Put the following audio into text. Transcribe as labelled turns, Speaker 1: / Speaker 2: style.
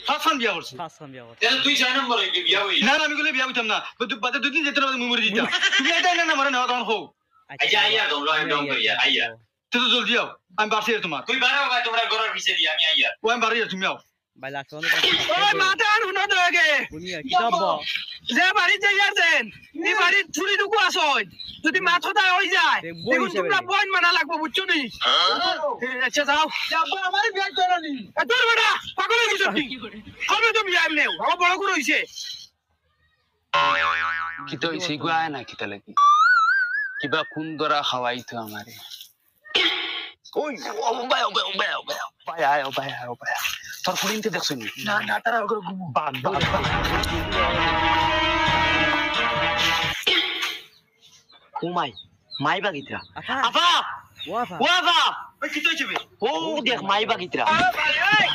Speaker 1: first fun বিয়া করছি
Speaker 2: এটা তুই 6 নম্বর হইবি বিয়া হই
Speaker 1: না আমি গুলো বিয়া হইতাম না বাদে দুই দিন যেতে না মুই মরে দিতাম তুমি এটা না মরে না তখন হও
Speaker 2: আইয়া আইয়া দমলো আমি দম করিয়া আইয়া
Speaker 1: তো জলদি আও আমি বাড়ছি তোমার
Speaker 2: তুই বারো ভাই তোমরা ঘরের পিছে দিয়া আমি আইয়া
Speaker 1: ও আমি বাড়ি তুমি আও
Speaker 3: ভাই লাস্ট
Speaker 4: ওই মাথা আর হুনো দগে যে বাড়ি যাইয়াছেন এই বাড়ি চুরি ঢুকু আসয় যদি মাথা হই যায় দেখুন তোমরা পয়েন্ট মানা লাগবে বুঝছো নি আচ্ছা যাও যাবা আমার বিয়া করনি তোর বড়া পাগল হয়ে গেছ তুই কবে তুমি যাই নেও আমার বড় করে হইছে
Speaker 5: কি তো সেই গুয়ায় না কিতা লাগি কিবা কোন দরা খাওয়াইতো আমারে ওই ও ভাই তোর ফুলিনতে দেখছ নি
Speaker 4: না না তারা ওগুলো ঘুমো
Speaker 3: ও মাই বাগিত্রা
Speaker 5: আপা
Speaker 3: ওয়াফা
Speaker 5: ওয়াফা
Speaker 1: ওই কি তো হইছে
Speaker 5: ও দেখ মাই বাগিত্রা
Speaker 4: আরে